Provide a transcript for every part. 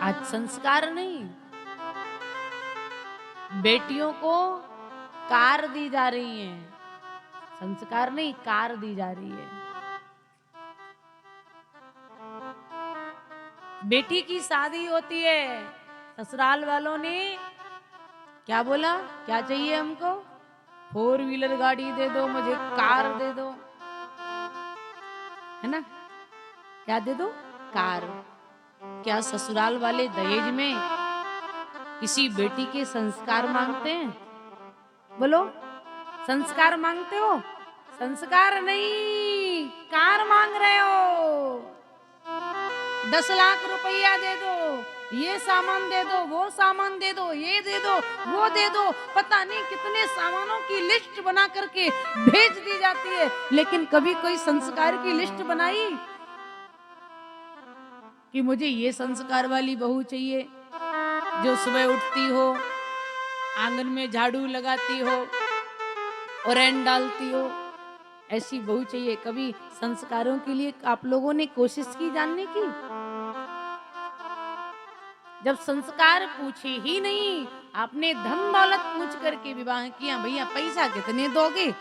आज संस्कार नहीं, बेटियों को कार दी जा रही है, संस्कार नहीं कार दी जा रही है। बेटी की शादी होती है, ससुराल वालों ने क्या बोला, क्या चाहिए हमको, 4 व्हीलर गाड़ी दे दो, मुझे कार दे दो, है ना, क्या दे दो, कार। क्या ससुराल वाले दहेज में किसी बेटी के संस्कार मांगते हैं? बोलो, संस्कार मांगते हो? संस्कार नहीं, कार मांग रहे हो। 10 लाख रुपया दे दो, ये सामान दे दो, वो सामान दे दो, ये दे दो, वो दे दो, पता नहीं कितने सामानों की लिस्ट बना करके भेज दी जाती है। लेकिन कभी कोई संस्कार की लिस्ट बनाई कि मुझे ये संस्कार वाली बहू चाहिए, जो सुबह उठती हो, आंगन में झाड़ू लगाती हो, ओरैन डालती हो, ऐसी बहू चाहिए। कभी संस्कारों के लिए आप लोगों ने कोशिश की जानने की? जब संस्कार पूछे ही नहीं, आपने धन दौलत पूछ करके विवाह किया, भैया पैसा कितने दोगे?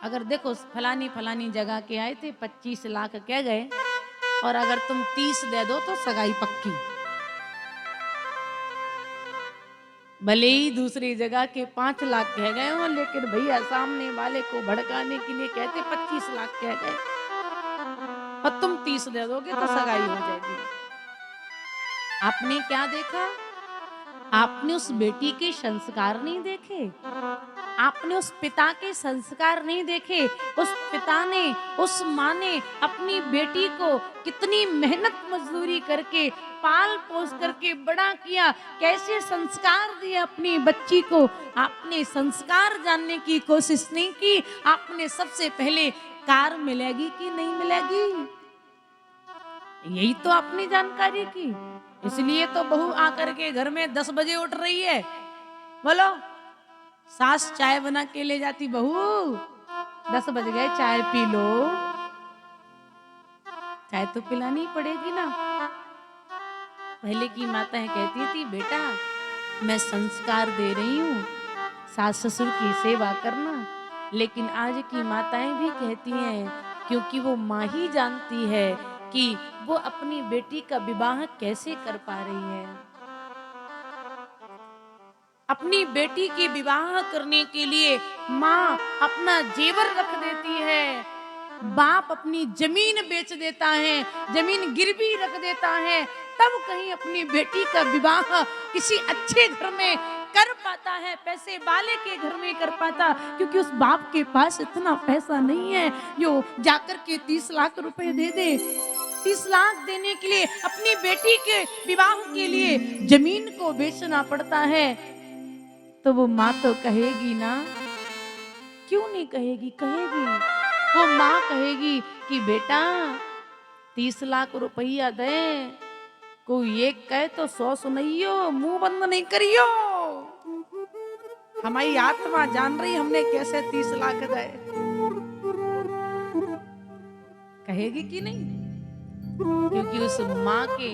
अगर देखो फलानी फलानी जगह के आए थे, 25 लाख कह गए, और अगर तुम 30 दे दो तो सगाई पक्की। भले ही दूसरी जगह के 5 लाख कह गए हो, लेकिन भैया सामने वाले को भड़काने के लिए कहते 25 लाख कह गए, और तुम 30 दे दोगे तो सगाई हो जाएगी। आपने क्या देखा? आपने उस बेटी के संस्कार नहीं देखे, आपने उस पिता के संस्कार नहीं देखे। उस पिता ने, उस माँ ने अपनी बेटी को कितनी मेहनत मजदूरी करके पाल पोस करके बड़ा किया, कैसे संस्कार दिए अपनी बच्ची को। आपने संस्कार जानने की कोशिश नहीं की। आपने सबसे पहले कार मिलेगी कि नहीं मिलेगी, यही तो आपने जानकारी की। इसलिए तो बहू आकर के घर में 10 बजे उठ रही है। बोलो, सास चाय बना के ले जाती, बहू 10 बज गए, चाय पी लो। चाय तो पिलानी पड़ेगी ना। पहले की माताएं कहती थी, बेटा मैं संस्कार दे रही हूँ, सास ससुर की सेवा करना। लेकिन आज की माताएं भी कहती हैं, क्योंकि वो माँ ही जानती है कि वो अपनी बेटी का विवाह कैसे कर पा रही है। अपनी बेटी की विवाह करने के लिए माँ अपना जेवर रख देती है, बाप अपनी जमीन बेच देता है, जमीन गिरवी रख देता है, तब कहीं अपनी बेटी का विवाह किसी अच्छे घर में कर पाता है, पैसे वाले के घर में कर पाता। क्योंकि उस बाप के पास इतना पैसा नहीं है जो जाकर के 30 लाख रुपए दे दे। 30 लाख देने के लिए अपनी बेटी के विवाह के लिए जमीन को बेचना पड़ता है। तो वो माँ तो कहेगी ना, क्यों नहीं कहेगी, कहेगी। वो माँ कहेगी कि बेटा 30 लाख रुपया दे, कोई एक कहे तो 100 सुनइयो, मुंह बंद नहीं करियो। हमारी आत्मा जान रही हमने कैसे 30 लाख दे, कहेगी कि नहीं? क्योंकि उस माँ के,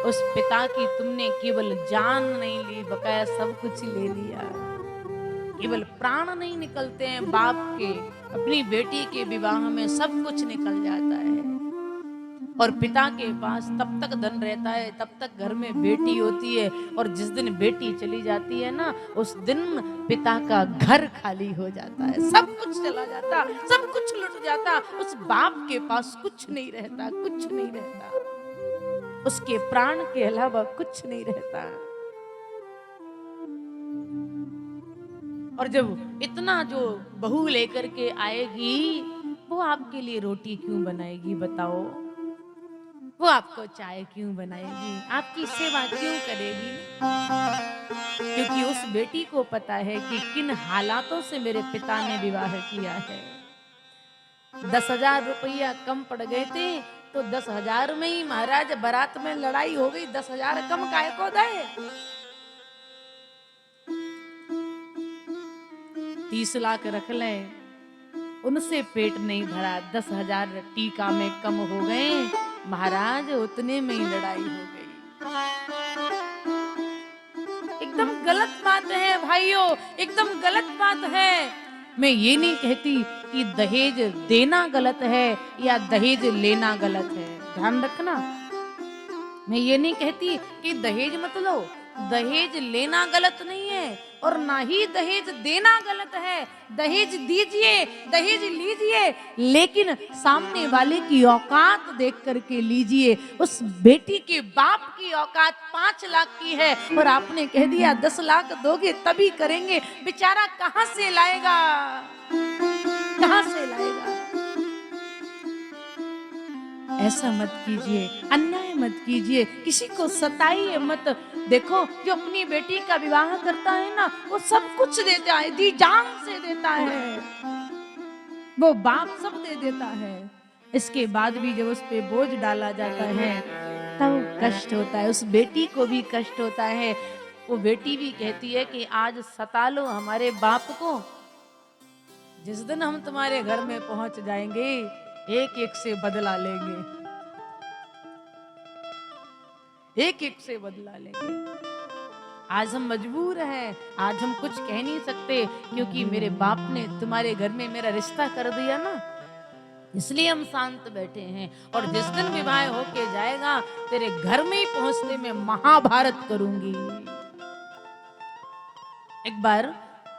उस पिता की तुमने केवल जान नहीं ली, बकाया सब कुछ ले लिया। केवल प्राण नहीं निकलते हैं बाप के, अपनी बेटी के विवाह में सब कुछ निकल जाता है। और पिता के पास तब तक धन रहता है, तब तक घर में बेटी होती है, और जिस दिन बेटी चली जाती है ना, उस दिन पिता का घर खाली हो जाता है, सब कुछ चला जाता, सब कुछ लुट जाता। उस बाप के पास कुछ नहीं रहता, कुछ नहीं रहता, उसके प्राण के अलावा कुछ नहीं रहता। और जब इतना जो बहू लेकर के आएगी, वो आपके लिए रोटी क्यों बनाएगी बताओ? वो आपको चाय क्यों बनाएगी, आपकी सेवा क्यों करेगी? क्योंकि उस बेटी को पता है कि किन हालातों से मेरे पिता ने विवाह किया है। 10,000 रुपया कम पड़ गए थे, तो 10,000 में ही महाराज बारात में लड़ाई हो गई। 10,000 कम काय को दे? 30 लाख रख लें, उनसे पेट नहीं भरा, 10,000 टीका में कम हो गए, महाराज उतने में ही लड़ाई हो गई। एकदम गलत बात है भाइयों, एकदम गलत बात है। मैं ये नहीं कहती कि दहेज देना गलत है या दहेज लेना गलत है, ध्यान रखना। मैं ये नहीं कहती कि दहेज मत लो, दहेज लेना गलत नहीं है और ना ही दहेज देना गलत है। दहेज दीजिए, दहेज लीजिए, लेकिन सामने वाले की औकात देख करके लीजिए। उस बेटी के बाप की औकात 5 लाख की है और आपने कह दिया 10 लाख दोगे तभी करेंगे। बेचारा कहां से लाएगा, कहां से लाएगा? ऐसा मत कीजिए, अन्याय मत कीजिए, किसी को सताइए मत। देखो, जो अपनी बेटी का विवाह करता है ना, वो सब कुछ देता है, दी जान से देता है, वो बाप सब दे देता है। इसके बाद भी जब उस पे बोझ डाला जाता है तब कष्ट होता है, उस बेटी को भी कष्ट होता है। वो बेटी भी कहती है कि आज सता लो हमारे बाप को, जिस दिन हम तुम्हारे घर में पहुंच जाएंगे एक एक से बदला लेंगे, एक एक से बदला लेंगे। आज हम मजबूर हैं, आज हम कुछ कह नहीं सकते क्योंकि मेरे बाप ने तुम्हारे घर में मेरा रिश्ता कर दिया ना, इसलिए हम शांत बैठे हैं। और जिस दिन विवाह होके जाएगा तेरे घर में ही पहुंचते मैं महाभारत करूंगी। एक बार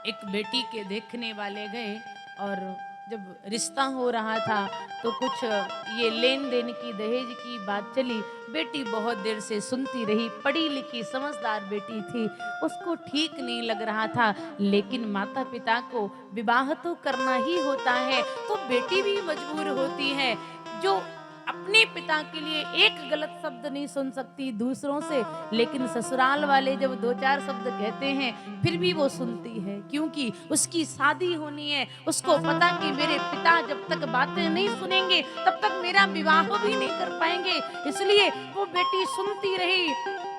एक बेटी के देखने वाले गए और जब रिश्ता हो रहा था तो कुछ ये लेन देन की, दहेज की बात चली। बेटी बहुत देर से सुनती रही, पढ़ी लिखी समझदार बेटी थी, उसको ठीक नहीं लग रहा था, लेकिन माता पिता को विवाह तो करना ही होता है तो बेटी भी मजबूर होती है। जो अपने पिता के लिए एक गलत शब्द नहीं सुन सकती दूसरों से, लेकिन ससुराल वाले जब 2-4 शब्द कहते हैं फिर भी वो सुनती है, क्योंकि उसकी शादी होनी है। उसको पता कि मेरे पिता जब तक बातें नहीं सुनेंगे तब तक मेरा विवाह भी नहीं कर पाएंगे, इसलिए वो बेटी सुनती रही।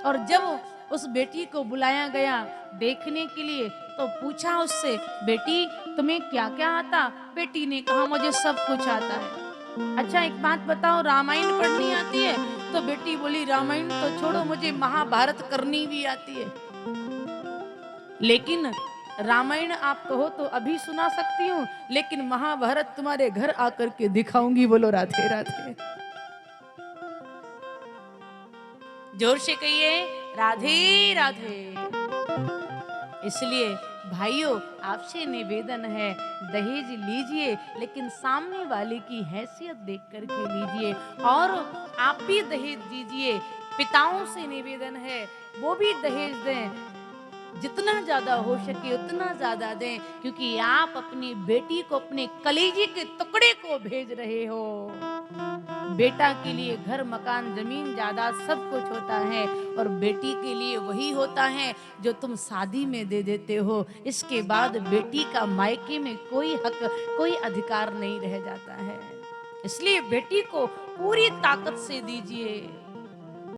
और जब उस बेटी को बुलाया गया देखने के लिए तो पूछा उससे, बेटी तुम्हें क्या क्या आता? बेटी ने कहा मुझे सब कुछ आता है। अच्छा एक बात बताओ, रामायण पढ़नी आती है? तो बेटी बोली रामायण तो छोड़ो, मुझे महाभारत करनी भी आती है, लेकिन रामायण आप कहो तो अभी सुना सकती हूँ, लेकिन महाभारत तुम्हारे घर आकर के दिखाऊंगी। बोलो राधे राधे, जोर से कहिए राधे राधे। इसलिए भाइयों आपसे निवेदन है, दहेज लीजिए लेकिन सामने वाले की हैसियत देख करके लीजिए, और आप भी दहेज दीजिए। पिताओं से निवेदन है वो भी दहेज दें, जितना ज्यादा हो सके उतना ज्यादा दें, क्योंकि आप अपनी बेटी को, अपने कलेजे के टुकड़े को भेज रहे हो। बेटा के लिए घर मकान जमीन जायदाद सब कुछ होता है और बेटी के लिए वही होता है जो तुम शादी में दे देते हो। इसके बाद बेटी का मायके में कोई हक, कोई अधिकार नहीं रह जाता है। इसलिए बेटी को पूरी ताकत से दीजिए।